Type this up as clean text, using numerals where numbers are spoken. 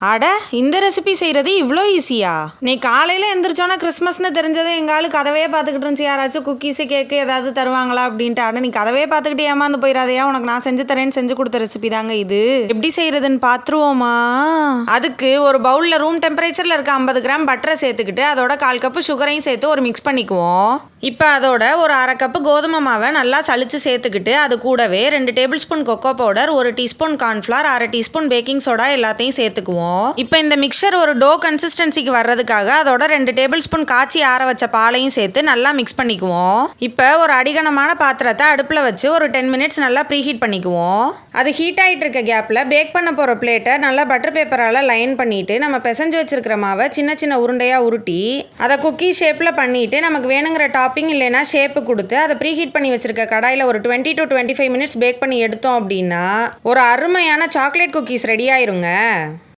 அட இந்த ரெசிபி செய்கிறது இவ்வளோ ஈஸியா? நீ காலையில் எந்திரிச்சோன்னா கிறிஸ்மஸ்னு தெரிஞ்சது எங்கள் ஆளு கதவே பார்த்துக்கிட்டு இருந்துச்சு, யாராச்சும் குக்கீஸு கேக்கு ஏதாவது தருவாங்களா அப்படின்ட்டு. ஆனால் நீ கதவே பார்த்துக்கிட்டு ஏமாந்து போயிடாதையா, உனக்கு நான் செஞ்சு தரேன்னு செஞ்சு கொடுத்த ரெசிபி தாங்க இது. எப்படி செய்கிறதுன்னு பார்த்துருவோமா? அதுக்கு ஒரு பவுலில் ரூம் டெம்பரேச்சரில் இருக்க 50 கிராம் பட்டரை சேர்த்துக்கிட்டு அதோட 1/4 கப்பு சுகரையும் சேர்த்து ஒரு மிக்ஸ் பண்ணிக்குவோம். இப்போ அதோட ஒரு 1/2 கப்பு கோதுமை மாவை நல்லா சளிச்சு சேர்த்துக்கிட்டு அது கூடவே 2 table spoon cocoa powder, 1 teaspoon cornflour, 1/2 teaspoon baking soda எல்லாத்தையும் சேர்த்துக்குவோம். இப்போ இந்த மிக்சர் ஒரு டோ கன்சிஸ்டன்சிக்கு வர்றதுக்காக அதோட 2 டேபிள் ஸ்பூன் காய்ச்சி ஆற வச்ச பாலையும் சேர்த்து நல்லா மிக்ஸ் பண்ணிக்குவோம். இப்போ ஒரு அடிகனமான பாத்திரத்தை அடுப்பில் வச்சு ஒரு 10 மினிட்ஸ் நல்லா ப்ரீஹீட் பண்ணிக்குவோம். அது ஹீட் ஆகிட்டு இருக்க கேப்பில் பேக் பண்ண போகிற பிளேட்டை நல்லா பட்டர் பேப்பரால் லைன் பண்ணிவிட்டு நம்ம பிசைஞ்சு வச்சிருக்கிற மாவை சின்ன சின்ன உருண்டையாக உருட்டி அதை குக்கி ஷேப்பில் பண்ணிவிட்டு நமக்கு வேணுங்கிற டாப்பிங் இல்லைன்னா ஷேப்பு கொடுத்து அதை ப்ரீஹீட் பண்ணி வச்சிருக்க கடாயில் ஒரு 20 to 25 மினிட்ஸ் பேக் பண்ணி எடுத்தோம் அப்படின்னா ஒரு அருமையான சாக்லேட் குக்கீஸ் ரெடி ஆயிருங்க.